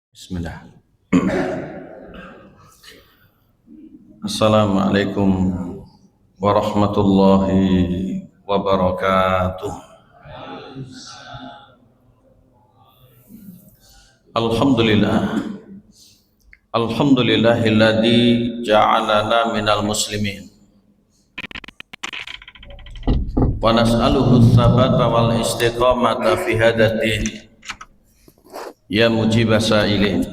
Bismillah. Assalamualaikum warahmatullahi wabarakatuh. Alhamdulillah. Alhamdulillahilladzi ja'alana minal muslimin. Wa nas'aluhu tsabata wal istiqamata fi hadzal din. Ya mujibas sa'ilin.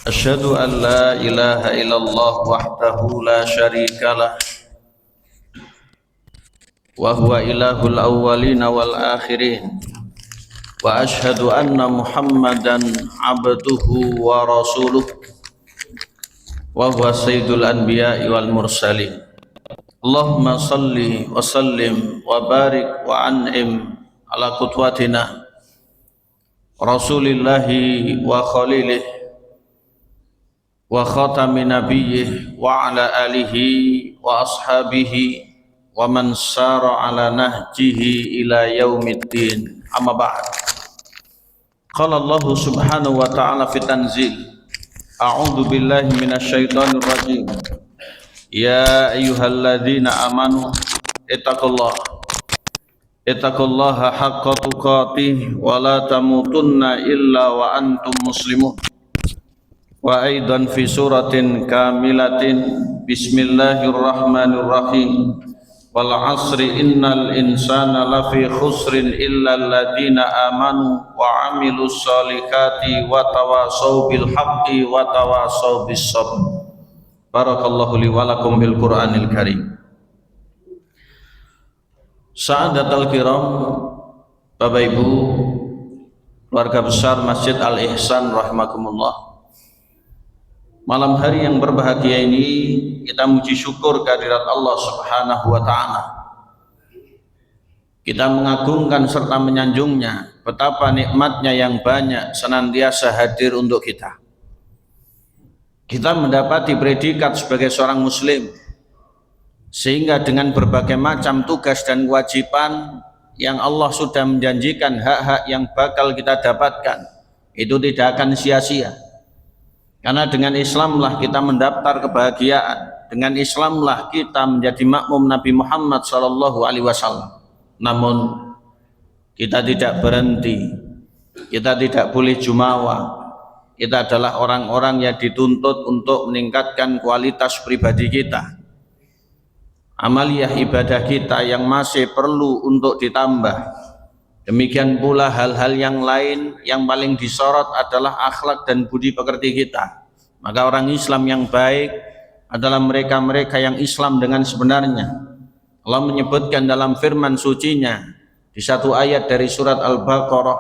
Asyhadu an la ilaha illallah wahdahu la syarikalah wa huwa ilahul awwalina wal akhirin wa asyhadu anna Muhammadan abduhu wa rasuluh wa huwa sayyidul anbiya'i wal mursalin. Allahumma salli wa sallim wa barik wa an'im ala qudwatina Rasulillahi wa khalilih wa khatami nabiyyih wa ala alihi wa ashabihi wa man sara ala nahjihi ila yaumiddin. Amma ba'd. Qala Allah subhanahu wa ta'ala fi tanzil. A'udzu billahi minasyaitonir rajim. Ya ayyuhalladzina amanu ittaqullaha haqqa tuqatih wa la tamutunna illa wa antum muslimun. Wa aidan fi suratin kamilatin bismillahirrahmanirrahim wal asri innal insana lafi khusrin illa alladhina amanu wa amilus solihati wa tawasaw bil haqqi wa tawasaw bis sabr. Barakallahu li wa lakum bil Qur'anil Karim. Sa'adatul kiram, Bapak Ibu, keluarga besar Masjid Al Ihsan rahimakumullah. Malam hari yang berbahagia ini kita muji syukur kehadirat Allah subhanahu wa ta'ala. Kita mengagungkan serta menyanjungnya betapa nikmatnya yang banyak senantiasa hadir untuk kita. Kita mendapati predikat sebagai seorang muslim, sehingga dengan berbagai macam tugas dan kewajiban yang Allah sudah menjanjikan hak-hak yang bakal kita dapatkan, itu tidak akan sia-sia. Karena dengan Islamlah kita mendaftar kebahagiaan, dengan Islamlah kita menjadi makmum Nabi Muhammad SAW. Namun kita tidak berhenti, kita tidak boleh jumawa. Kita adalah orang-orang yang dituntut untuk meningkatkan kualitas pribadi kita, amaliyah ibadah kita yang masih perlu untuk ditambah. Demikian pula hal-hal yang lain yang paling disorot adalah akhlak dan budi pekerti kita. Maka orang Islam yang baik adalah mereka-mereka yang Islam dengan sebenarnya. Allah menyebutkan dalam firman sucinya di satu ayat dari surat Al-Baqarah,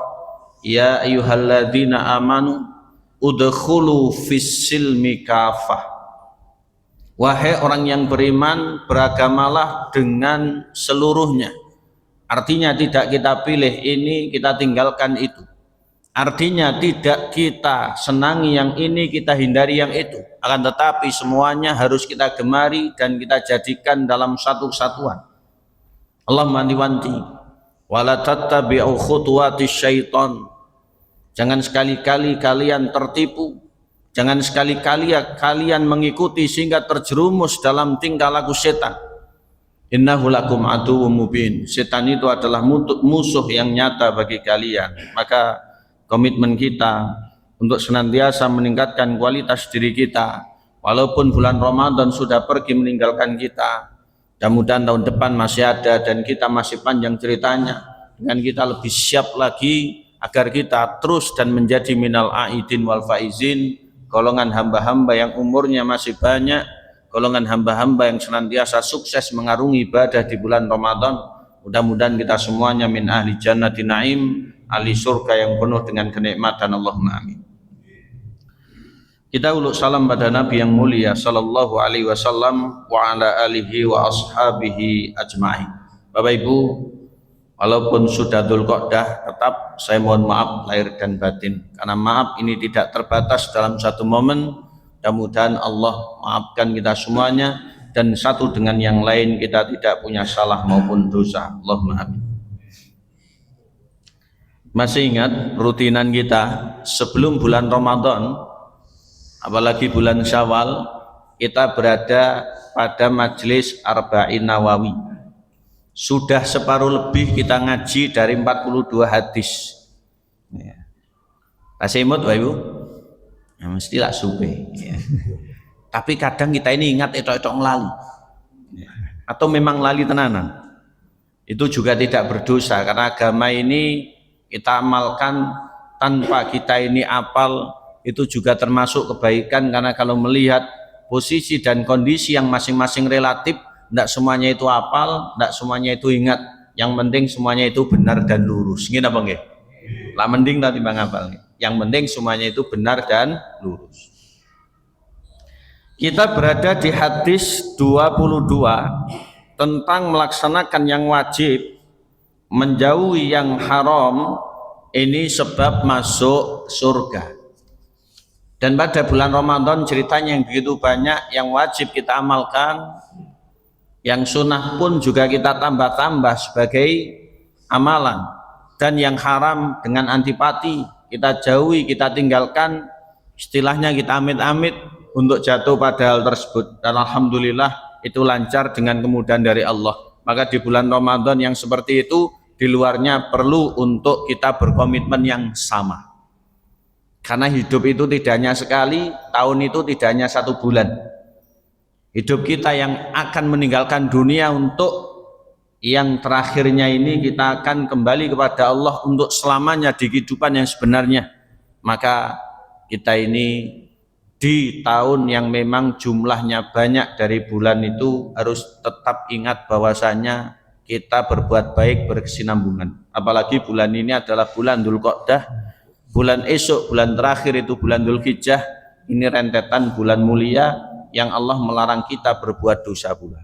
ya ayyuhalladzina amanu udkhulu fis silmi kafah. Wahai orang yang beriman, beragamalah dengan seluruhnya. Artinya tidak kita pilih ini, kita tinggalkan itu. Artinya tidak kita senangi yang ini, kita hindari yang itu. Akan tetapi semuanya harus kita gemari dan kita jadikan dalam satu kesatuan. Allah wanti-wanti, wala tattabi'u khutuwatis syaiton. Jangan sekali-kali kalian tertipu, jangan sekali-kali kalian mengikuti sehingga terjerumus dalam tingkah laku setan. Innahu lakum aduwwum mubin. Setan itu adalah musuh yang nyata bagi kalian. Maka komitmen kita untuk senantiasa meningkatkan kualitas diri kita, walaupun bulan Ramadan sudah pergi meninggalkan kita, mudah-mudahan tahun depan masih ada dan kita masih panjang ceritanya, dengan kita lebih siap lagi agar kita terus dan menjadi minal aidin wal faizin, golongan hamba-hamba yang umurnya masih banyak, golongan hamba-hamba yang senantiasa sukses mengarungi ibadah di bulan Ramadan. Mudah-mudahan kita semuanya min ahli jannati naim, ahli surga yang penuh dengan kenikmatan. Allahumma amin. Kita uluk salam pada Nabi yang mulia sallallahu alaihi wasallam wa ala alihi wa ashabihi ajma'in. Bapak Ibu, walaupun sudah Dzulqa'dah, tetap saya mohon maaf lahir dan batin, karena maaf ini tidak terbatas dalam satu momen. Mudah-mudahan Allah maafkan kita semuanya, dan satu dengan yang lain kita tidak punya salah maupun dosa. Allahumma amin. Masih ingat rutinan kita sebelum bulan Ramadan, apalagi bulan Syawal, kita berada pada majelis Arba'in Nawawi. Sudah separuh lebih kita ngaji dari 42 hadis. Kasih imut Bapak Ibu? Ya, mestilah supe. Ya. Tapi kadang kita ini ingat etok-etok ngelali. Atau memang lali tenanan. Itu juga tidak berdosa karena agama ini kita amalkan tanpa kita ini apal, itu juga termasuk kebaikan karena kalau melihat posisi dan kondisi yang masing-masing relatif, tidak semuanya itu apal, tidak semuanya itu ingat, yang penting semuanya itu benar dan lurus. Gini apa nggih? Lah mending tadi bang apal. Yang penting semuanya itu benar dan lurus. Kita berada di hadis 22 tentang melaksanakan yang wajib, menjauhi yang haram, ini sebab masuk surga. Dan pada bulan Ramadan ceritanya yang begitu banyak, yang wajib kita amalkan, yang sunnah pun juga kita tambah-tambah sebagai amalan, dan yang haram dengan antipati kita jauhi, kita tinggalkan, istilahnya kita amit-amit untuk jatuh pada hal tersebut. Dan alhamdulillah itu lancar dengan kemudahan dari Allah. Maka di bulan Ramadan yang seperti itu, di luarnya perlu untuk kita berkomitmen yang sama. Karena hidup itu tidak hanya sekali, tahun itu tidak hanya 1 bulan. Hidup kita yang akan meninggalkan dunia untuk yang terakhirnya ini kita akan kembali kepada Allah untuk selamanya di kehidupan yang sebenarnya. Maka kita ini di tahun yang memang jumlahnya banyak dari bulan itu harus tetap ingat bahwasanya kita berbuat baik berkesinambungan. Apalagi bulan ini adalah bulan Dzulqa'dah, bulan esok, bulan terakhir itu bulan Dzulhijjah. Ini rentetan bulan mulia yang Allah melarang kita berbuat dosa pula.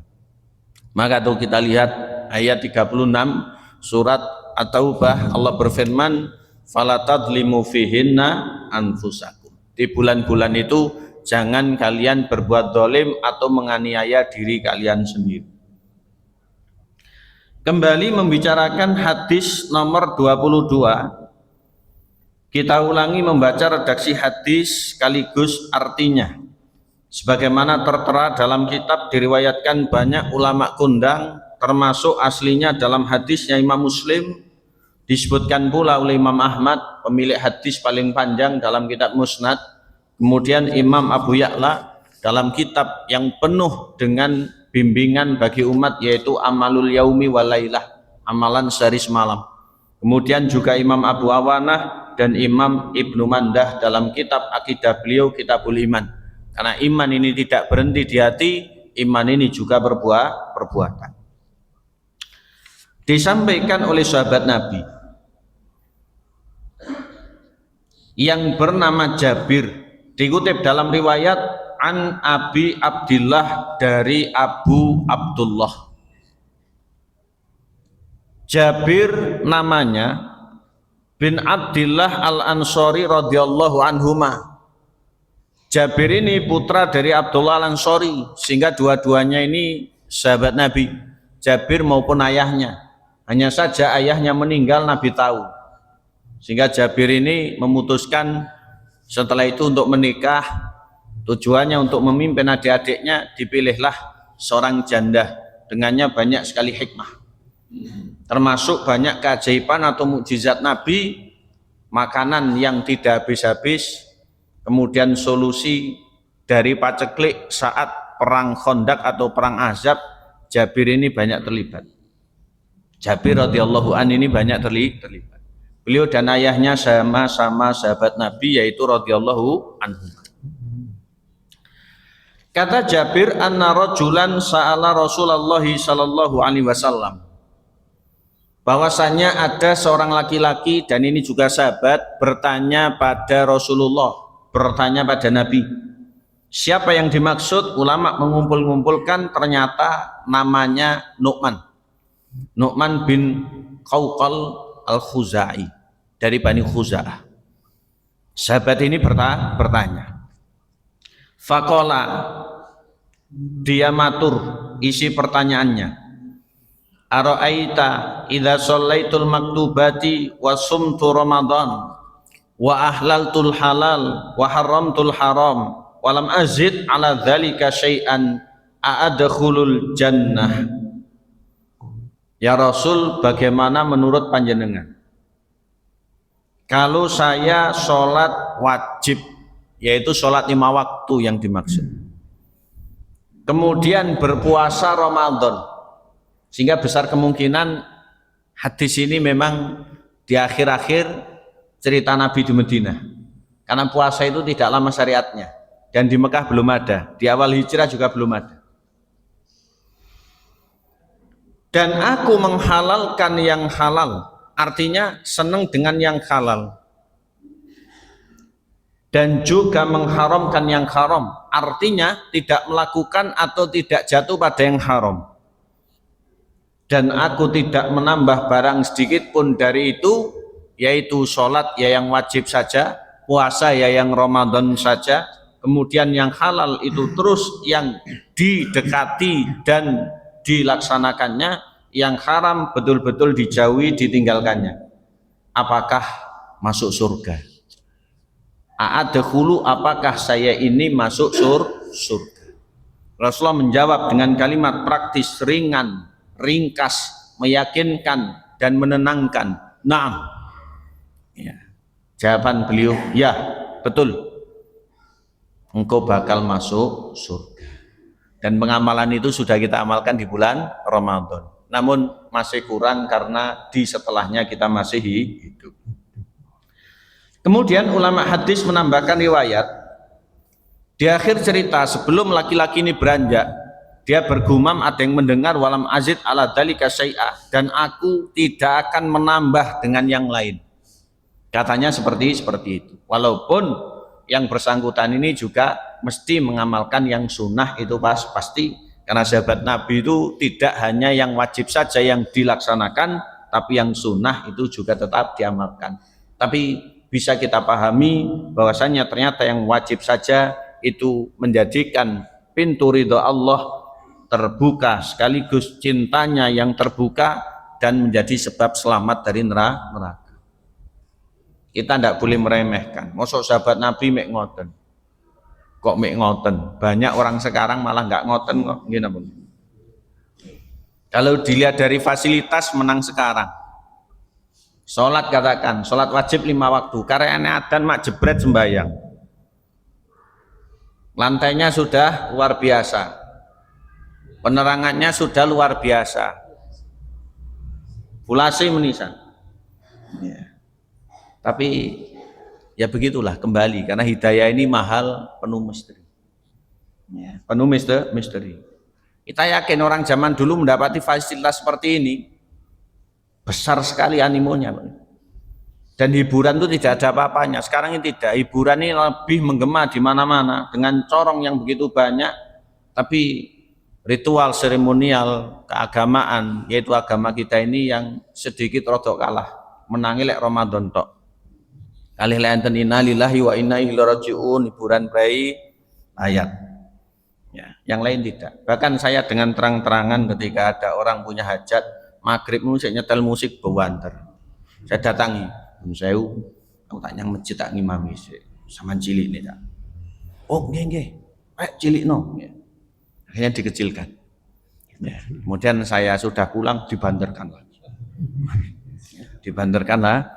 Maka tuh kita lihat ayat 36 surat At-Taubah, Allah berfirman, "Fala tadlimu fihinna anfusakum." Di bulan-bulan itu jangan kalian berbuat zalim atau menganiaya diri kalian sendiri. Kembali membicarakan hadis nomor 22. Kita ulangi membaca redaksi hadis sekaligus artinya. Sebagaimana tertera dalam kitab, diriwayatkan banyak ulama kondang, termasuk aslinya dalam hadisnya Imam Muslim, disebutkan pula oleh Imam Ahmad, pemilik hadis paling panjang dalam kitab Musnad, kemudian Imam Abu Ya'la dalam kitab yang penuh dengan bimbingan bagi umat, yaitu Amalul Yaumi Walailah, amalan sehari semalam. Kemudian juga Imam Abu Awanah dan Imam Ibnu Mandah dalam kitab akidah beliau, Kitabul Iman. Karena iman ini tidak berhenti di hati, iman ini juga perbuatan. Disampaikan oleh sahabat Nabi yang bernama Jabir, dikutip dalam riwayat an Abi Abdillah, dari Abu Abdullah. Jabir namanya bin Abdillah Al-Ansori radhiyallahu anhuma. Jabir ini putra dari Abdullah Al-Ansori, sehingga dua-duanya ini sahabat Nabi, Jabir maupun ayahnya. Hanya saja ayahnya meninggal, Nabi tahu, sehingga Jabir ini memutuskan setelah itu untuk menikah. Tujuannya untuk memimpin adik-adiknya, dipilihlah seorang janda. Dengannya banyak sekali hikmah, termasuk banyak keajaiban atau mukjizat Nabi, makanan yang tidak habis-habis, kemudian solusi dari paceklik saat perang Khandaq atau perang Ahzab. Jabir ini banyak terlibat. Jabir radhiyallahu an ini banyak terlibat. Beliau dan ayahnya sama-sama sahabat Nabi, yaitu radhiyallahu anhu. Kata Jabir, anna rajulan sa'ala Rasulullah sallallahu alaihi wasallam, bahwasanya ada seorang laki-laki, dan ini juga sahabat, bertanya pada Rasulullah, bertanya pada Nabi. Siapa yang dimaksud? Ulama mengumpul-ngumpulkan, ternyata namanya Nu'man bin Qawqal Al-Khuzai, dari Bani Khuza'ah. Sahabat ini bertanya. Faqala, dia matur isi pertanyaannya, ara'aita idza shallaitul maktubati wa sumtu ramadan wa ahlaltul halal wa haramtul haram wa lam azid ala dzalika syai'an a'adkhulul jannah. Ya Rasul, bagaimana menurut panjenengan kalau saya sholat wajib, yaitu sholat 5 waktu yang dimaksud, kemudian berpuasa Ramadan, sehingga besar kemungkinan hadis ini memang di akhir-akhir cerita Nabi di Madinah, karena puasa itu tidak lama syariatnya, dan di Mekah belum ada, di awal hijrah juga belum ada. Dan aku menghalalkan yang halal, artinya senang dengan yang halal, dan juga mengharamkan yang haram, artinya tidak melakukan atau tidak jatuh pada yang haram. Dan aku tidak menambah barang sedikit pun dari itu, yaitu sholat ya yang wajib saja, puasa ya yang Ramadan saja, kemudian yang halal itu terus yang didekati dan dilaksanakannya, yang haram betul-betul dijauhi, ditinggalkannya. Apakah masuk surga? A'adkhulu, apakah saya ini masuk surga? Rasulullah menjawab dengan kalimat praktis, ringan, ringkas, meyakinkan dan menenangkan. Naam. Ya. Jawaban beliau, ya betul, engkau bakal masuk surga. Dan pengamalan itu sudah kita amalkan di bulan Ramadan. Namun masih kurang karena di setelahnya kita masih hidup. Kemudian ulama hadis menambahkan riwayat di akhir cerita, sebelum laki-laki ini beranjak, dia bergumam, ada yang mendengar, walam azid ala dzalika syai'a, dan aku tidak akan menambah dengan yang lain. Katanya seperti itu. Walaupun yang bersangkutan ini juga mesti mengamalkan yang sunnah itu pasti. Karena sahabat Nabi itu tidak hanya yang wajib saja yang dilaksanakan, tapi yang sunnah itu juga tetap diamalkan. Tapi bisa kita pahami bahwasanya ternyata yang wajib saja itu menjadikan pintu ridho Allah terbuka, sekaligus cintanya yang terbuka, dan menjadi sebab selamat dari neraka. Kita tidak boleh meremehkan. Mosok sahabat Nabi mek ngoten. Kok mek ngoten? Banyak orang sekarang malah nggak ngoten kok. Kalau dilihat dari fasilitas menang sekarang. Sholat, katakan, sholat wajib 5 waktu. Karena adzan mak jebret sembahyang. Lantainya sudah luar biasa. Penerangannya sudah luar biasa. Fulasi menisan. Ya. Tapi ya begitulah, kembali, karena hidayah ini mahal, penuh misteri. Ya, penuh misteri. Kita yakin orang zaman dulu mendapati fasilitas seperti ini, besar sekali animonya. Dan hiburan itu tidak ada apa-apanya. Sekarang ini tidak, hiburan ini lebih menggema di mana-mana dengan corong yang begitu banyak. Tapi ritual seremonial keagamaan, yaitu agama kita ini yang sedikit rodok kalah, menangi lek Ramadan tok. Kalih lenten inna lillahi wa inna ilaihi raji'un, hiburan bayi ayat. Ya, yang lain tidak. Bahkan saya dengan terang-terangan ketika ada orang punya hajat, maghrib musik nyetel musik bewanter. Saya datangi, saya aku tak nyang masjid tak ngimami sama cilik nih tak. Oh nggih, cilik no. Ya. Akhirnya dikecilkan. Ya. Kemudian saya sudah pulang dibanterkan lagi. Dibanterkan lagi.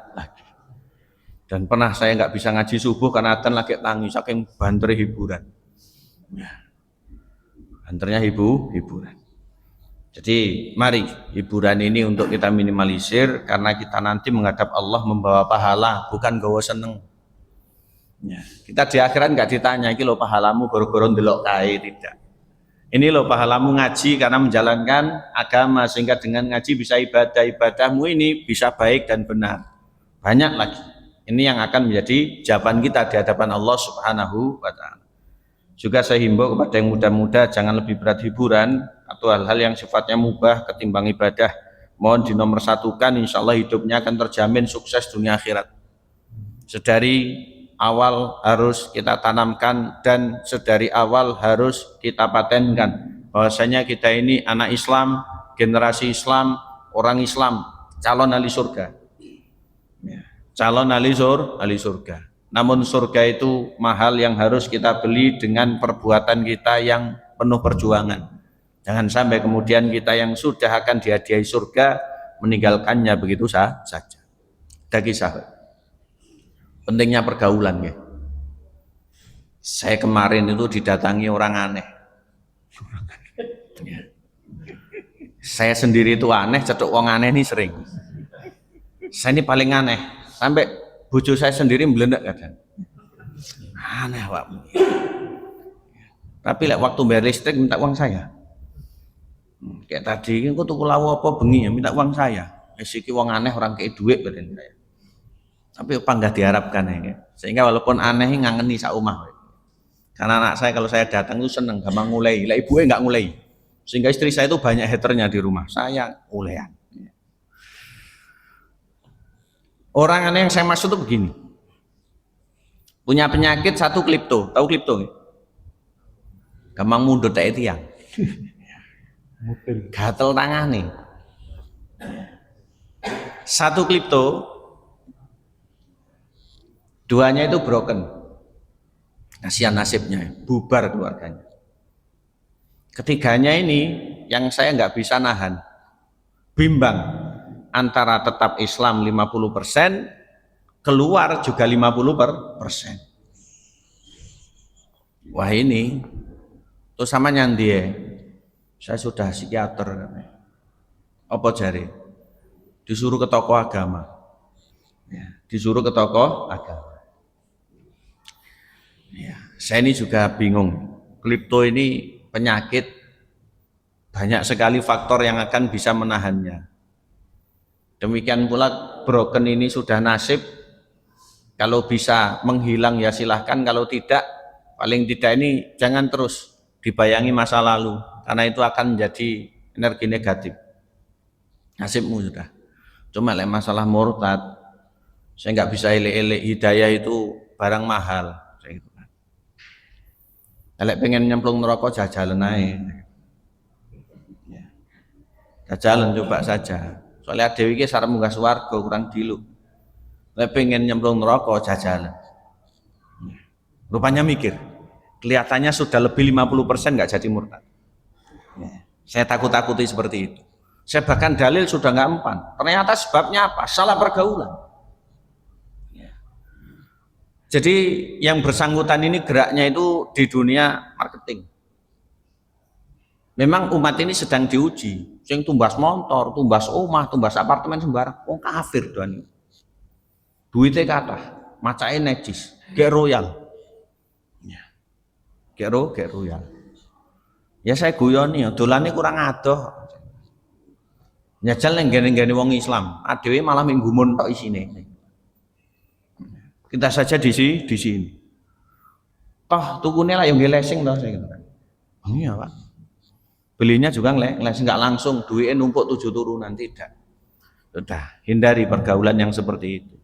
Dan pernah saya nggak bisa ngaji subuh karena adzan lagi tangi saking banter hiburan. Ya. Banternya hiburan. Jadi mari hiburan ini untuk kita minimalisir, karena kita nanti menghadap Allah membawa pahala, bukan gawa seneng. Ya. Kita di akhirat nggak ditanya iki lo pahalamu goro-goro ndelok kae, tidak. Ini lo pahalamu ngaji karena menjalankan agama, sehingga dengan ngaji bisa ibadahmu ini bisa baik dan benar. Banyak lagi. Ini yang akan menjadi jawaban kita di hadapan Allah Subhanahu wa ta'ala. Juga saya himbau kepada yang muda-muda, jangan lebih berat hiburan atau hal-hal yang sifatnya mubah ketimbang ibadah. Mohon dinomorsatukan, insya Allah hidupnya akan terjamin sukses dunia akhirat. Sedari awal harus kita tanamkan dan sedari awal harus kita patenkan bahwasanya kita ini anak Islam, generasi Islam, orang Islam, calon ahli surga. Calon ahli surga. Namun surga itu mahal yang harus kita beli dengan perbuatan kita yang penuh perjuangan. Jangan sampai kemudian kita yang sudah akan dihadiahi surga meninggalkannya begitu saja. Ada kisah. Pentingnya pergaulan ya. Saya kemarin itu didatangi orang aneh. Saya sendiri itu aneh, cetuk wong aneh ini sering. Saya ini paling aneh, sampai bojo saya sendiri meledak kadang. Aneh Pak. Tapi waktu bayar listrik minta uang saya. Kayak tadi aku tuku lawa apa bengi ya minta uang saya. Iki wong aneh orang kayak duit badan saya. Tapi apa enggak diharapkan ya. Sehingga walaupun aneh ngangeni sak omah. Karena anak saya kalau saya datang itu seneng gampang ngulai. Lah ibunya enggak ngulai. Sehingga istri saya itu banyak haternya di rumah. Saya ulean. Orang aneh yang saya maksud itu begini. Punya penyakit satu klipto. Tahu klipto? Gampang mundut tak tiang. Gatel tangan nih. Satu klipto, duanya itu broken. Kasihan nasibnya, bubar keluarganya. Ketiganya ini yang saya nggak bisa nahan, bimbang antara tetap Islam 50%, keluar juga 50%. Wah ini, terus sama nyandi ya. Saya sudah psikiater, apa jari? Disuruh ke tokoh agama, ya, disuruh ke tokoh agama. Ya, saya ini juga bingung. Klipto ini penyakit, banyak sekali faktor yang akan bisa menahannya. Demikian pula broken ini sudah nasib. Kalau bisa menghilang ya silahkan, kalau tidak, paling tidak ini jangan terus dibayangi masa lalu. Karena itu akan menjadi energi negatif. Nasibmu sudah. Cuma lek masalah murtad, saya nggak bisa elek-elek, hidayah itu barang mahal. Lek pengen nyemplung neraka jajalan aja. Jajalan coba saja. Soalnya dewi ki sarep munggah swarga kurang dilu. Lek pengen nyemplung neraka jajalan. Rupanya mikir. Kelihatannya sudah lebih 50% nggak jadi murtad. Saya takut-takuti seperti itu. Saya bahkan dalil sudah nggak empan. Ternyata sebabnya apa? Salah pergaulan. Jadi yang bersangkutan ini geraknya itu di dunia marketing. Memang umat ini sedang diuji. Yang tumbas motor, tumbas omah, tumbas apartemen sembarang. Oh kafir doan. Duitnya kathah, macake najis, gek royal. Gek royal. Ya saya guyoni ya, dolane kurang adoh. Nyajal nang gene-gene wong Islam, adewe malah minggu mun tok isine. Kita saja di sini. Toh tukune lah yang lesing toh saya gitu kan. Iya, Pak. Belinya juga lesing enggak langsung duitnya numpuk 7 turunan tidak. Sudah, hindari pergaulan yang seperti itu.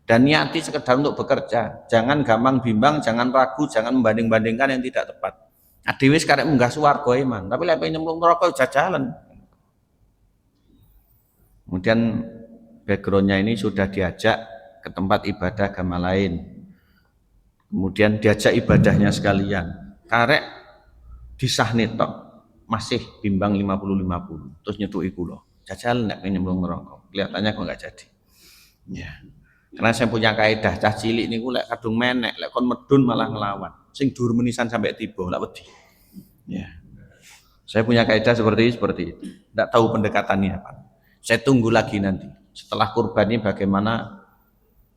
Dan niati sekedar untuk bekerja, jangan gampang bimbang, jangan ragu, jangan membanding-bandingkan yang tidak tepat. Adewe sekarang munggah swarga iman, tapi lek nyemplung neraka jajalan. Kemudian backgroundnya ini sudah diajak ke tempat ibadah agama lain. Kemudian diajak ibadahnya sekalian. Karek disah netok masih bimbang 50-50. Terus nyetuki kula. Jajalan nek nyemplung neraka. Kelihatannya kok enggak jadi. Ya. Karena saya punya kaidah cah cilik niku lek kadung menek, lek kon medun malah ngelawan. Sing dhuwur menisan sampai tiba lak wedi. Ya. Saya punya kaidah seperti itu. Tidak tahu pendekatannya apa. Saya tunggu lagi nanti. Setelah kurban ini bagaimana,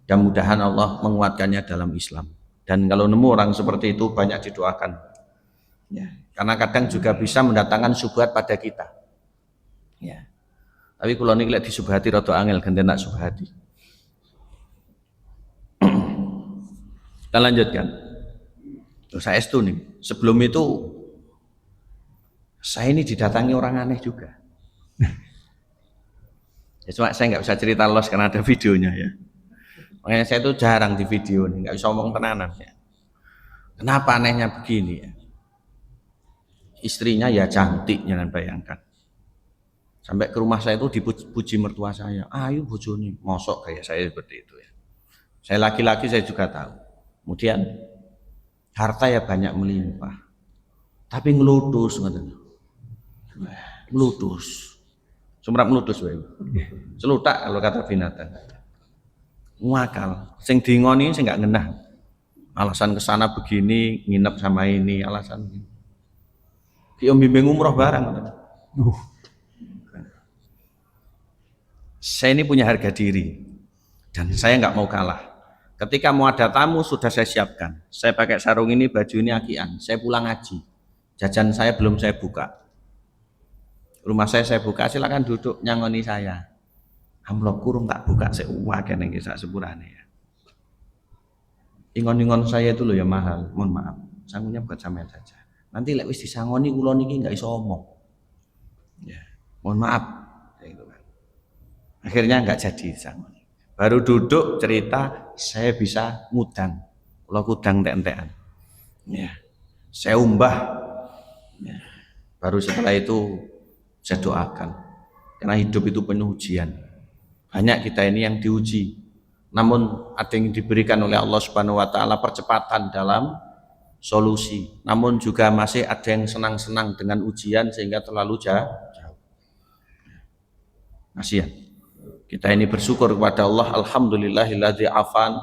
mudah-mudahan Allah menguatkannya dalam Islam. Dan kalau nemu orang seperti itu banyak didoakan. Ya. Karena kadang juga bisa mendatangkan syubhat pada kita. Ya. Tapi kalau ini lek disubhati rada angel gentenak subhati. Kita lanjutkan. Saya estu nih. Sebelum itu saya ini didatangi orang aneh juga. Ya, cuma saya nggak bisa cerita los karena ada videonya ya. Makanya saya itu jarang di video nih, nggak bisa ngomong tenanan ya. Kenapa anehnya begini ya? Istrinya ya cantik, jangan bayangkan. Sampai ke rumah saya itu dipuji mertua saya, ayo bojone, mosok kayak saya seperti itu ya. Saya laki-laki saya juga tahu. Kemudian harta ya banyak melimpah, tapi ngeludus ngoten. Ngeludus. Sumrap ngeludus wae. Celutak kalau kata binatang. Ngakal. Sing dingoni sing gak ngenah. Alasan kesana begini, nginep sama ini, alasan ini. Ki om bimbing umroh barang. Saya ini punya harga diri dan saya nggak mau kalah. Ketika mau ada tamu sudah saya siapkan. Saya pakai sarung ini, baju ini akian. Saya pulang ngaji. Jajan saya belum saya buka. Rumah saya buka, silakan duduk nyangoni saya. Amplop kurung tak buka, saya uwaken yang kisah sepurane ya. Ingon-ingon saya itu loh ya mahal. Mohon maaf, sangunya buat sampean saja. Nanti lek wis disangoni kula niki nggak iso omong. Ya, mohon maaf. Akhirnya nggak jadi disangoni. Baru duduk cerita, saya bisa ngudang. Kalau ngudang entek-entekan. Ya. Saya umbah. Ya. Baru setelah itu saya doakan. Karena hidup itu penuh ujian. Banyak kita ini yang diuji. Namun ada yang diberikan oleh Allah Subhanahu wa taala percepatan dalam solusi. Namun juga masih ada yang senang-senang dengan ujian sehingga terlalu jauh. Kasihan. Kita ini bersyukur kepada Allah, alhamdulillahilladzi afani.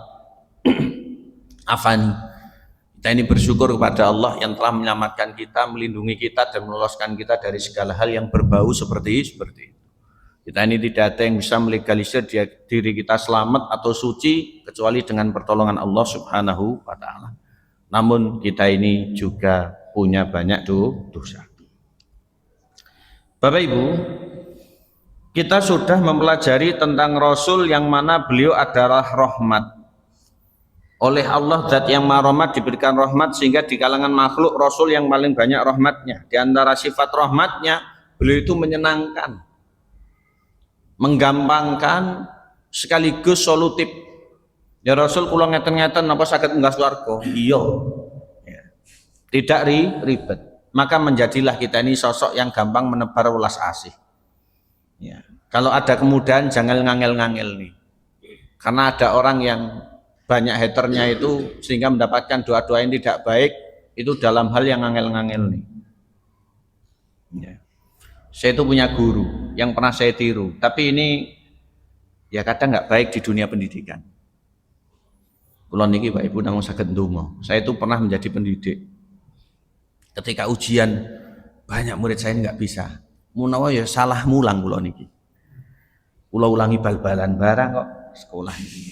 Kita ini bersyukur kepada Allah yang telah menyelamatkan kita, melindungi kita dan meloloskan kita dari segala hal yang berbau seperti itu. Kita ini tidak ada yang bisa melegalisir diri kita selamat atau suci kecuali dengan pertolongan Allah Subhanahu wa taala. Namun kita ini juga punya banyak dosa. Bapak Ibu, kita sudah mempelajari tentang Rasul yang mana beliau adalah rahmat. Oleh Allah zat yang maha rahmat diberikan rahmat sehingga di kalangan makhluk Rasul yang paling banyak rahmatnya. Di antara sifat rahmatnya, beliau itu menyenangkan, menggampangkan sekaligus solutif. Ya Rasul kula ngeten-ngeten napa saged munggah swarga? Iya. Ya. Tidak ribet. Maka menjadilah kita ini sosok yang gampang menebar welas asih. Ya. Kalau ada kemudahan jangan ngangel-ngangel nih. Karena ada orang yang banyak haternya itu sehingga mendapatkan doa-doa yang tidak baik itu dalam hal yang ngangel-ngangel nih. Ya. Saya itu punya guru yang pernah saya tiru, tapi ini ya kadang nggak baik di dunia pendidikan. Kula niki Pak Ibu namung saged ndonga. Saya itu pernah menjadi pendidik. Ketika ujian banyak murid saya nggak bisa. Munawa ya salah mulang kula niki. Kula ulangi bal-balan barang kok sekolah ini.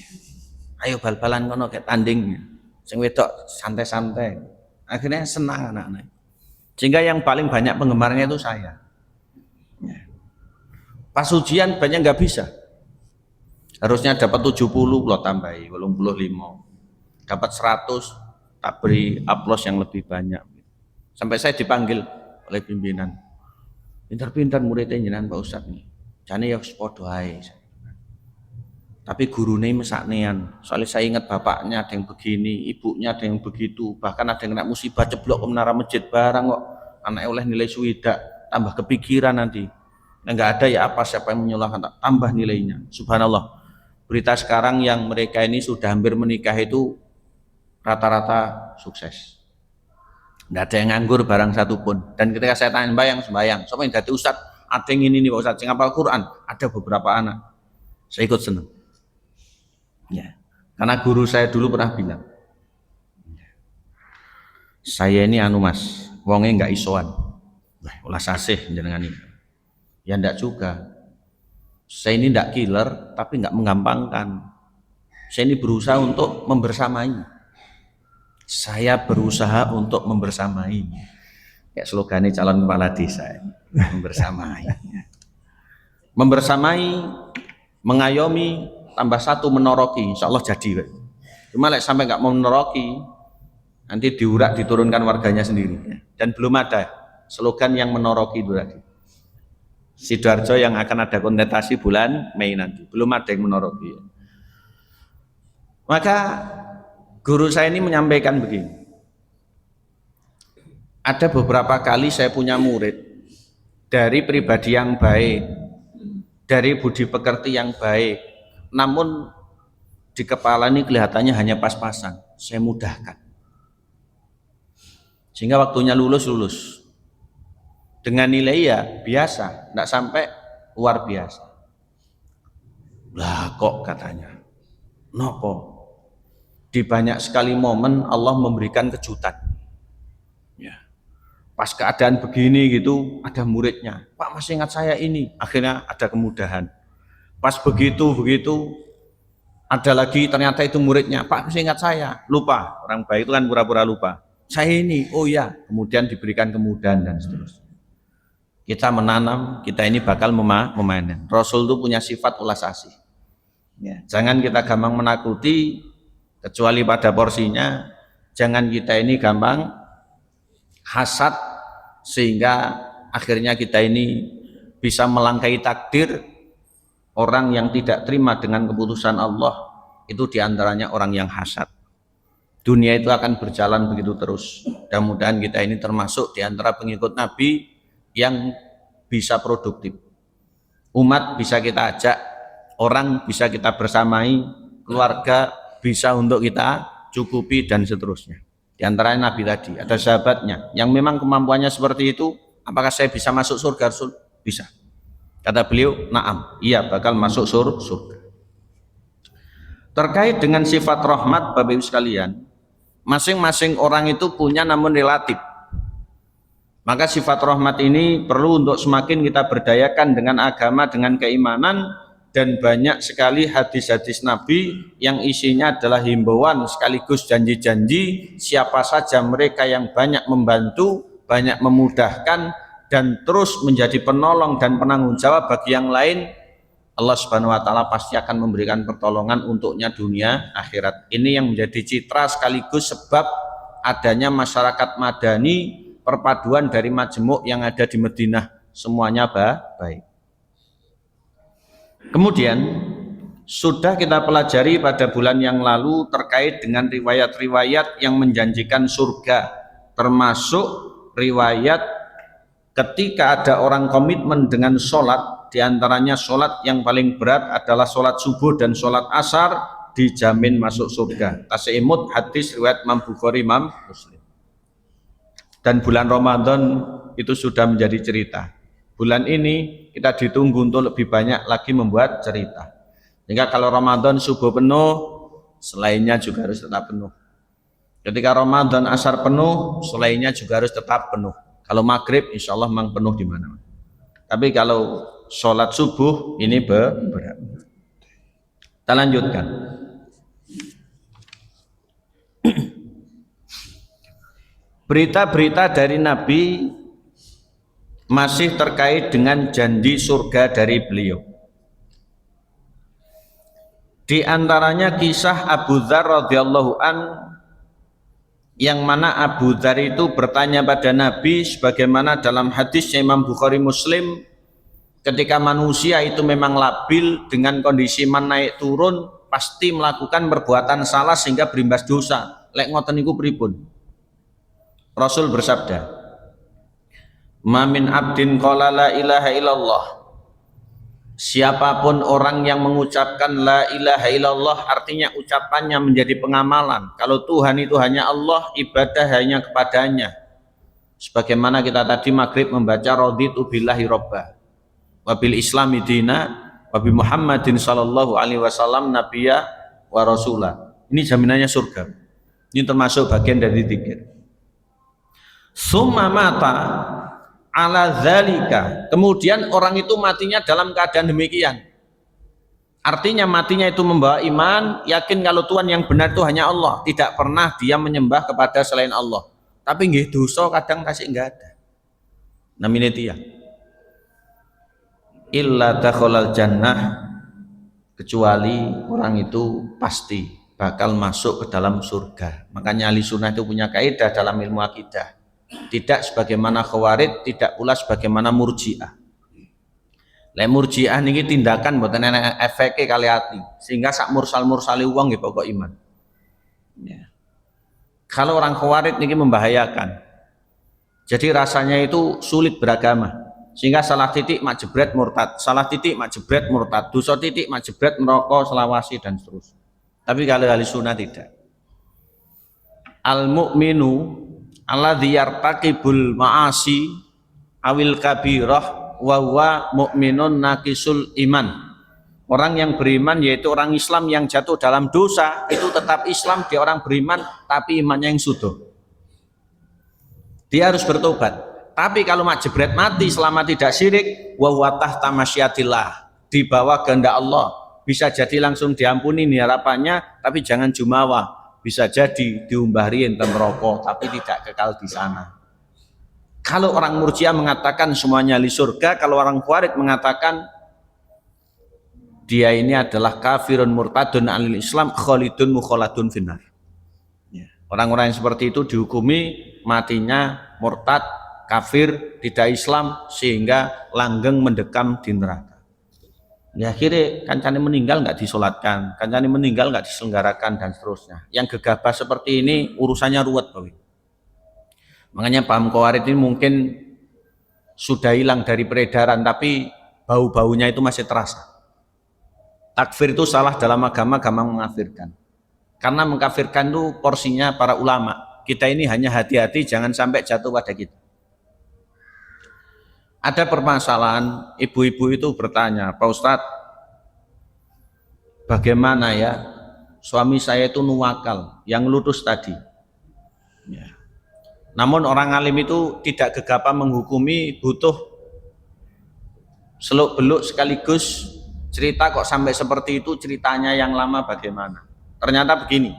Ayo bal-balan kono kayak tanding. Sing wedok santai-santai. Akhirnya senang anak-anak. Sehingga yang paling banyak penggemarnya itu saya. Pas ujian banyak nggak bisa. Harusnya dapat 70 lo tambahi 85. Dapat 100 tak beri aplaus yang lebih banyak. Sampai saya dipanggil oleh pimpinan. Pintar-pintar muridnya jenengan Pak Ustadz nih. Jane ya sepodo ae. Tapi gurune mesaknean. Soalnya saya ingat bapaknya ada yang begini, ibunya ada yang begitu, bahkan ada yang kena musibah jeblok ke menara masjid barang kok. Anaknya oleh nilai suwida, tambah kepikiran nanti. Nah, enggak ada ya apa siapa yang menyalahkan, tambah nilainya. Subhanallah. Berita sekarang yang mereka ini sudah hampir menikah itu rata-rata sukses. Enggak ada yang nganggur barang satupun. Dan ketika saya tanya sembayang, siapa yang jadi ustadz? Ada yang ini nih Pak Ustadz, yang hafal Quran. Ada beberapa anak. Saya ikut senang. Ya, karena guru saya dulu pernah bilang, saya ini anu mas, wonge nggak isoan, ulah sasih jenengan ini. Ya ndak juga. Saya ini ndak killer, tapi nggak menggampangkan. Saya ini berusaha untuk membersamai. Saya berusaha untuk membersamai. Kayak slogannya calon kepala desa, membersamai. Membersamai, mengayomi, tambah satu menoroki, insya Allah jadi. Cuma sampai nggak mau menoroki, nanti diurak diturunkan warganya sendiri. Dan belum ada slogan yang menoroki itu tadi. Sidoarjo yang akan ada kontestasi bulan Mei nanti, belum ada yang menoroki. Maka guru saya ini menyampaikan begini. Ada beberapa kali saya punya murid dari pribadi yang baik, dari budi pekerti yang baik, namun di kepala ini kelihatannya hanya pas-pasan, saya mudahkan. Sehingga waktunya lulus. Dengan nilai ya biasa, tidak sampai luar biasa. Lah kok katanya, nopo? Di banyak sekali momen Allah memberikan kejutan. Ya. Pas keadaan begini gitu, ada muridnya, Pak masih ingat saya ini, akhirnya ada kemudahan. Pas begitu, ada lagi ternyata itu muridnya, Pak masih ingat saya, lupa. Orang baik itu kan pura-pura lupa. Saya ini, oh ya, kemudian diberikan kemudahan dan seterusnya. Kita menanam, kita ini bakal memanen. Rasul itu punya sifat ulas asih. Ya, jangan kita gampang menakuti, kecuali pada porsinya. Jangan kita ini gampang hasad sehingga akhirnya kita ini bisa melangkahi takdir. Orang yang tidak terima dengan keputusan Allah itu diantaranya orang yang hasad. Dunia itu akan berjalan begitu terus. Mudah-mudahan kita ini termasuk diantara pengikut Nabi yang bisa produktif. Umat bisa kita ajak, orang bisa kita bersamai, keluarga bisa untuk kita cukupi dan seterusnya. Di antaranya Nabi tadi, ada sahabatnya yang memang kemampuannya seperti itu. Apakah saya bisa masuk surga, Rasul? Bisa. Kata beliau, na'am, iya bakal masuk surga. Terkait dengan sifat rahmat, Bapak Ibu sekalian, masing-masing orang itu punya namun relatif. Maka sifat rahmat ini perlu untuk semakin kita berdayakan dengan agama, dengan keimanan. Dan banyak sekali hadis-hadis Nabi yang isinya adalah himbauan sekaligus janji-janji siapa saja mereka yang banyak membantu, banyak memudahkan dan terus menjadi penolong dan penanggung jawab bagi yang lain, Allah Subhanahu wa taala pasti akan memberikan pertolongan untuknya dunia akhirat. Ini yang menjadi citra sekaligus sebab adanya masyarakat madani, perpaduan dari majemuk yang ada di Madinah, semuanya baik. Kemudian sudah kita pelajari pada bulan yang lalu terkait dengan riwayat-riwayat yang menjanjikan surga, termasuk riwayat ketika ada orang komitmen dengan sholat, diantaranya sholat yang paling berat adalah sholat subuh dan sholat asar, dijamin masuk surga. Taseimut hadis riwayat Imam Bukhari, Imam Muslim. Dan bulan Ramadan itu sudah menjadi cerita. Bulan ini kita ditunggu untuk lebih banyak lagi membuat cerita. Sehingga kalau Ramadan subuh penuh, selainnya juga harus tetap penuh. Ketika Ramadan asar penuh, selainnya juga harus tetap penuh. Kalau maghrib, insya Allah memang penuh di mana-mana. Tapi kalau sholat subuh ini berat. Kita lanjutkan. Berita-berita dari Nabi masih terkait dengan janji surga dari beliau. Di antaranya kisah Abu Dzar radhiyallahu an, yang mana Abu Dzar itu bertanya pada Nabi sebagaimana dalam hadis Imam Bukhari Muslim, ketika manusia itu memang labil dengan kondisi iman naik turun, pasti melakukan perbuatan salah sehingga berimbas dosa. Lek ngoten niku pripun? Rasul bersabda, "Ma min abdin qala la ilaha illallah." Siapapun orang yang mengucapkan la ilaha illallah, artinya ucapannya menjadi pengamalan. Kalau Tuhan itu hanya Allah, ibadah hanya kepadanya. Sebagaimana kita tadi maghrib membaca raditu billahi robba wa bil islami dina wa bi Muhammadin sallallahu alaihi wasallam nabiyya wa rasulah. Ini jaminannya surga. Ini termasuk bagian dari zikir. Summa mata ala dzalika, kemudian orang itu matinya dalam keadaan demikian. Artinya matinya itu membawa iman, yakin kalau Tuhan yang benar itu hanya Allah, tidak pernah dia menyembah kepada selain Allah. Tapi nggih dosa kadang kasih enggak ada. Namine tiyang illa dakhalal jannah, kecuali orang itu pasti bakal masuk ke dalam surga. Makanya ahli sunnah itu punya kaidah dalam ilmu akidah. Tidak sebagaimana Khawarij, tidak pula sebagaimana Murji'ah. Lek Murji'ah niki tindakan mboten enek efeke kali ati, sehingga sak mursal-mursale wong nggih pokok iman. Ya. Kalau orang Khawarij niki membahayakan. Jadi rasanya itu sulit beragama. Sehingga salah titik mak jebret murtad, salah titik mak jebret murtad, dosa titik mak jebret merokok, selawasi dan seterusnya. Tapi kalau ahli sunnah tidak. Al mu'minu alladzi yartaqibul ma'asi awil kabirah wa huwa mu'minun naqisul iman. Orang yang beriman yaitu orang Islam yang jatuh dalam dosa itu tetap Islam, dia orang beriman tapi imannya yang sudah. Dia harus bertobat. Tapi kalau mak jebret mati selama tidak syirik, wa huwa tahta masyiatillah, di bawah kehendak Allah, bisa jadi langsung diampuni nih harapannya, tapi jangan jumawa, bisa jadi diumbariin dan merokok, tapi tidak kekal di sana. Kalau orang Murji'ah mengatakan semuanya li surga, kalau orang Khawarij mengatakan dia ini adalah kafirun murtadun alil Islam khalidun mukhaladun finnar. Orang-orang yang seperti itu dihukumi matinya murtad, kafir, tidak Islam, sehingga langgeng mendekam di neraka. Ya akhirnya kancane meninggal nggak disolatkan, kancane meninggal nggak diselenggarakan dan seterusnya. Yang gegabah seperti ini urusannya ruwet, Bapak. Makanya paham Khawarij ini mungkin sudah hilang dari peredaran, tapi bau-baunya itu masih terasa. Takfir itu salah dalam agama, gampang mengkafirkan. Karena mengkafirkan itu porsinya para ulama. Kita ini hanya hati-hati jangan sampai jatuh pada kita. Ada permasalahan, ibu-ibu itu bertanya, Pak Ustadz, bagaimana ya suami saya itu nuwakal, yang lurus tadi. Ya. Namun orang alim itu tidak gegabah menghukumi, butuh seluk-beluk sekaligus cerita kok sampai seperti itu, ceritanya yang lama bagaimana. Ternyata begini,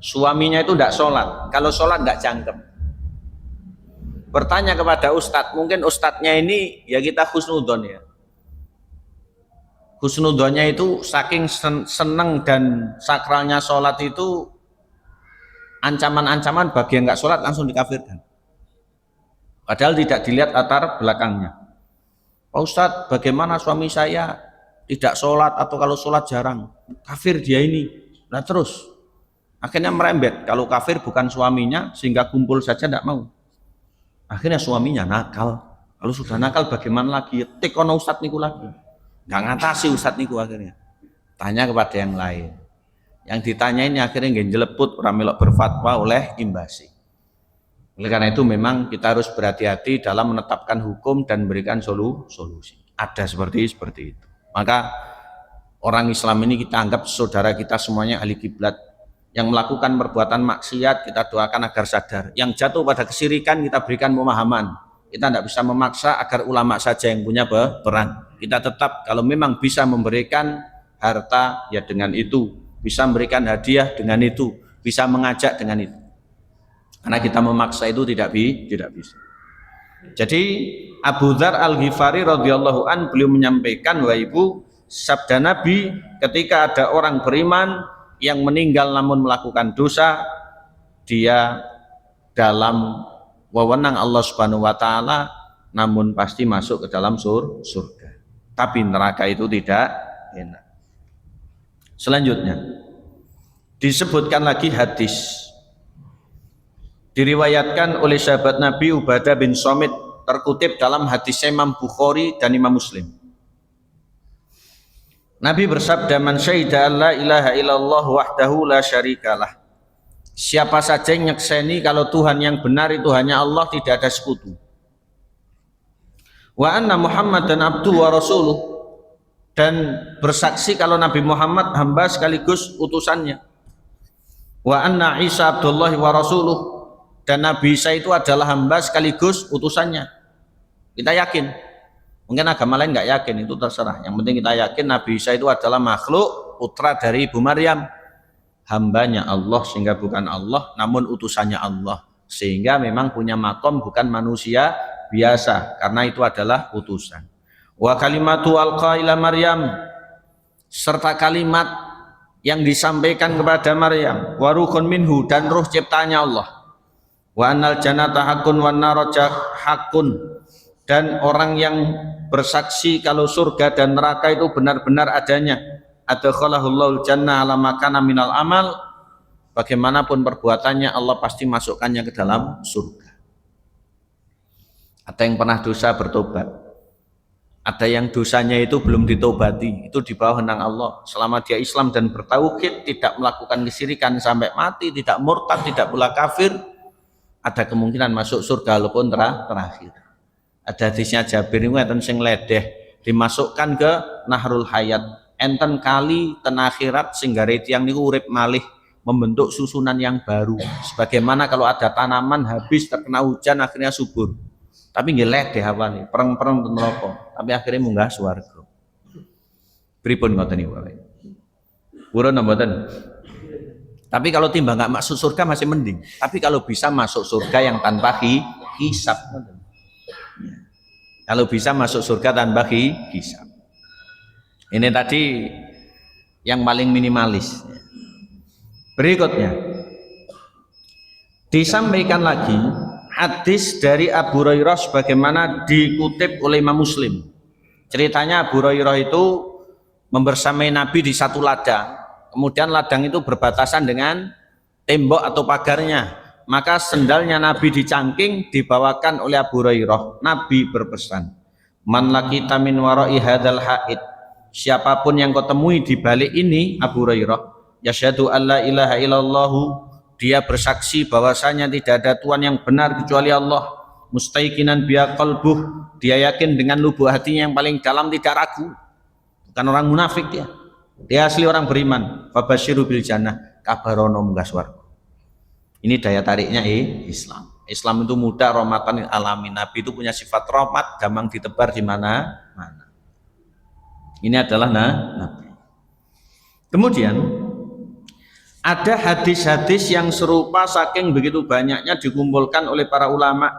suaminya itu tidak sholat, kalau sholat tidak jangkep. Bertanya kepada ustadz, mungkin ustadznya ini ya kita husnudon ya. Husnudonnya itu saking seneng dan sakralnya sholat itu, ancaman-ancaman bagi yang nggak sholat langsung dikafirkan. Padahal tidak dilihat latar belakangnya. Pak Ustadz, bagaimana suami saya tidak sholat atau kalau sholat jarang, kafir dia ini. Nah terus akhirnya merembet, kalau kafir bukan suaminya sehingga kumpul saja tidak mau. Akhirnya suaminya nakal. Kalau sudah nakal bagaimana lagi? Tekono ustadz niku lagi. Nggak ngatasi ustadz niku akhirnya. Tanya kepada yang lain. Yang ditanyain akhirnya nggak jeleput, orang melok berfatwa oleh imbasi. Oleh karena itu memang kita harus berhati-hati dalam menetapkan hukum dan memberikan solusi. Ada seperti itu. Maka orang Islam ini kita anggap saudara kita semuanya ahli kiblat. Yang melakukan perbuatan maksiat kita doakan agar sadar. Yang jatuh pada kesyirikan kita berikan pemahaman. Kita tidak bisa memaksa agar ulama saja yang punya peran. Kita tetap kalau memang bisa memberikan harta ya dengan itu, bisa memberikan hadiah dengan itu, bisa mengajak dengan itu. Karena kita memaksa itu tidak bisa. Jadi Abu Dzar Al-Ghifari radhiyallahu an beliau menyampaikan, wahai ibu, sabda Nabi ketika ada orang beriman yang meninggal namun melakukan dosa, dia dalam wewenang Allah Subhanahu wa taala, namun pasti masuk ke dalam surga. Tapi neraka itu tidak enak. Selanjutnya disebutkan lagi hadis diriwayatkan oleh sahabat Nabi Ubadah bin Somit, terkutip dalam hadis Imam Bukhari dan Imam Muslim. Nabi bersabda, man syahida la ilaha illallah wahdahu la syarikalah. Siapa saja yang nyekseni kalau Tuhan yang benar itu hanya Allah, tidak ada sekutu. Wa anna Muhammadan abduhu wa rasuluh, dan bersaksi kalau Nabi Muhammad hamba sekaligus utusannya. Wa anna Isa abdullah wa rasuluh, dan Nabi Isa itu adalah hamba sekaligus utusannya. Kita yakin. Mungkin agama lain nggak yakin, itu terserah. Yang penting kita yakin Nabi Isa itu adalah makhluk, putra dari Ibu Maryam, hambanya Allah sehingga bukan Allah, namun utusannya Allah, sehingga memang punya makom bukan manusia biasa, karena itu adalah utusan. Wa kalimatu alqa ila Maryam, serta kalimat yang disampaikan kepada Maryam, wa ruhun minhu, dan ruh ciptanya Allah. Wa annal jannata hakun wan naraja hakun, dan orang yang bersaksi kalau surga dan neraka itu benar-benar adanya. Adkhalahul jannah ala makana minal amal, bagaimanapun perbuatannya Allah pasti masukkannya ke dalam surga. Ada yang pernah dosa bertobat. Ada yang dosanya itu belum ditobati, itu di bawah wewenang Allah. Selama dia Islam dan bertauhid, tidak melakukan kesyirikan sampai mati, tidak murtad, tidak pula kafir, ada kemungkinan masuk surga walaupun terakhir. Ada hadisnya Jabir ini enten sing ledeh dimasukkan ke Nahrul Hayat. Enten kali ten akhirat sing gare tiyang niku urip malih membentuk susunan yang baru. Sebagaimana kalau ada tanaman habis terkena hujan akhirnya subur. Tapi nggih ledeh awale, pereng-pereng ten neraka, tapi akhirnya munggah swarga. Pripun ngoten niku Bapak? Purun mboten? Tapi kalau timbang nggak masuk surga masih mending. Tapi kalau bisa masuk surga yang tanpa hisab. Kalau bisa masuk surga tanpa hisab. Ini tadi yang paling minimalis. Berikutnya disampaikan lagi hadis dari Abu Hurairah sebagaimana dikutip oleh Imam Muslim. Ceritanya Abu Hurairah itu membersamai Nabi di satu ladang. Kemudian ladang itu berbatasan dengan tembok atau pagarnya. Maka sendalnya Nabi dicangking dibawakan oleh Abu Hurairah. Nabi berpesan, "Man laqita min wara'i hadzal haid." Siapapun yang kau temui di balik ini, Abu Hurairah, yasyhadu alla ilaha illallahu, dia bersaksi bahwasanya tidak ada Tuhan yang benar kecuali Allah, mustaiqinan biya qalbuh, dia yakin dengan lubuk hatinya yang paling dalam tidak ragu, bukan orang munafik dia asli orang beriman, fabasyiru bil jannah, kabarono munggah swarga. Ini daya tariknya Islam. Islam itu mudah, rahmatan lil alamin. Nabi itu punya sifat rahmat, gampang ditebar di mana-mana. Ini adalah Nabi. Kemudian ada hadis-hadis yang serupa saking begitu banyaknya dikumpulkan oleh para ulama.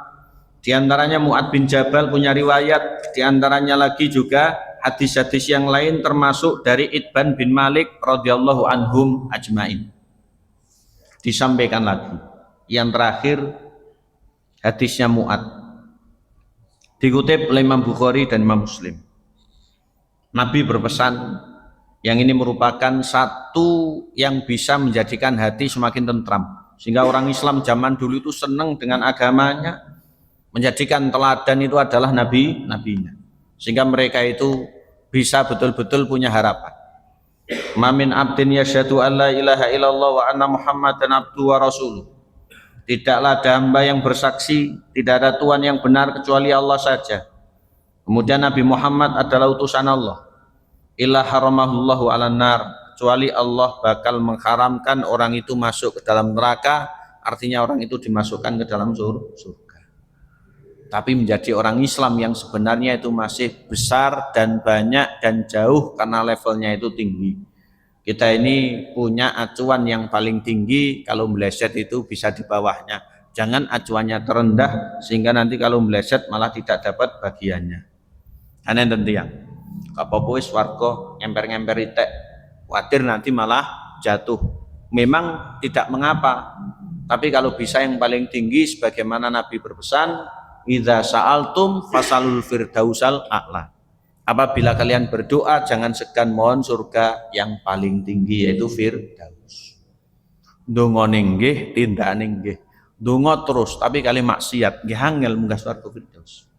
Di antaranya Mu'ad bin Jabal punya riwayat, di antaranya lagi juga hadis-hadis yang lain termasuk dari Itban bin Malik radhiyallahu anhum ajmain. Disampaikan lagi. Yang terakhir hadisnya Mu'ad. Dikutip oleh Imam Bukhari dan Imam Muslim. Nabi berpesan, yang ini merupakan satu yang bisa menjadikan hati semakin tentram, sehingga orang Islam zaman dulu itu senang dengan agamanya, menjadikan teladan itu adalah nabinya, sehingga mereka itu bisa betul-betul punya harapan. Mamin abdin yasyhadu alla ilaha illallah wa anna muhammadan abdu wa rasuluh. Tidaklah ada hamba yang bersaksi tidak ada Tuhan yang benar kecuali Allah saja, kemudian Nabi Muhammad adalah utusan Allah, illa haramahullahu ala nar, kecuali Allah bakal mengharamkan orang itu masuk ke dalam neraka, artinya orang itu dimasukkan ke dalam surga. Tapi menjadi orang Islam yang sebenarnya itu masih besar dan banyak dan jauh karena levelnya itu tinggi. Kita ini punya acuan yang paling tinggi, kalau meleset itu bisa di bawahnya. Jangan acuannya terendah sehingga nanti kalau meleset malah tidak dapat bagiannya. Aneh tentiang. Apa-apa wis warga ngemper-ngemper itek, khawatir nanti malah jatuh. Memang tidak mengapa, tapi kalau bisa yang paling tinggi sebagaimana Nabi berpesan, idza sa'altum fasalul firdausal a'la. Apabila kalian berdoa jangan segan mohon surga yang paling tinggi yaitu firdaus. Donga nggih, tindakane nggih. Donga terus tapi kali maksiat nggih angel munggah swarga firdaus.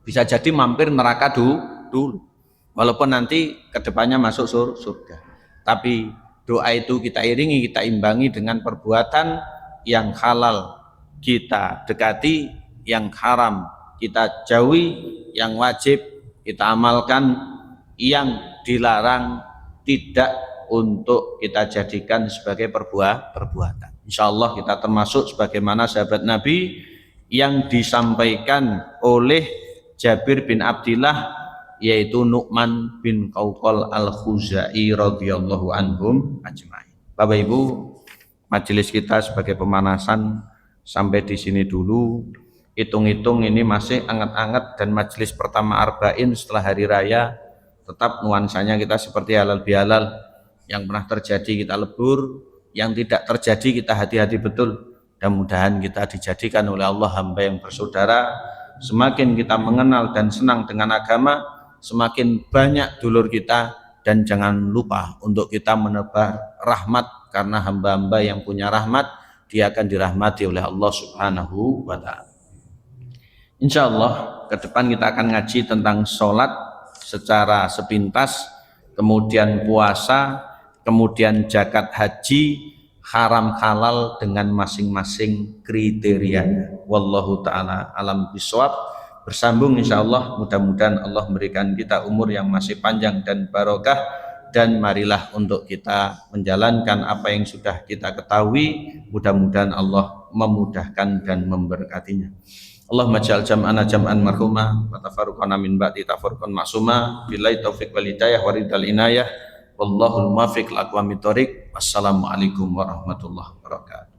Bisa jadi mampir neraka dulu, walaupun nanti kedepannya masuk surga. Tapi doa itu kita iringi, kita imbangi dengan perbuatan yang halal kita dekati, yang haram kita jauhi, yang wajib kita amalkan, yang dilarang tidak untuk kita jadikan sebagai perbuatan. Insya Allah kita termasuk sebagaimana sahabat Nabi yang disampaikan oleh Jabir bin Abdillah, yaitu Nu'man bin Qawqal al-Khuzai radhiyallahu anhum ajma'in. Bapak Ibu, majelis kita sebagai pemanasan sampai di sini dulu. Hitung-hitung ini masih anget-anget dan majelis pertama arba'in setelah hari raya. Tetap nuansanya kita seperti halal bihalal, yang pernah terjadi kita lebur, yang tidak terjadi kita hati-hati betul. Mudah-mudahan kita dijadikan oleh Allah hamba yang bersaudara. Semakin kita mengenal dan senang dengan agama, semakin banyak dulur kita, dan jangan lupa untuk kita menebar rahmat, karena hamba-hamba yang punya rahmat dia akan dirahmati oleh Allah Subhanahu wa ta'ala. Insya Allah ke depan kita akan ngaji tentang sholat secara sepintas, kemudian puasa, kemudian zakat haji, haram halal dengan masing-masing kriterianya. Wallahu ta'ala alam bisawab. Bersambung insya Allah, mudah-mudahan Allah memberikan kita umur yang masih panjang dan barokah, dan marilah untuk kita menjalankan apa yang sudah kita ketahui, mudah-mudahan Allah memudahkan dan memberkatinya. Allahumma ja'al jam'ana jam'an marhumah wa tafarruqana min ba'di tafarruqan ma'suma billahi taufiq wal hidayah wa ridal inayah wallahul muwaffiq ila aqwamit thoriq. Wassalamualaikum warahmatullahi wabarakatuh.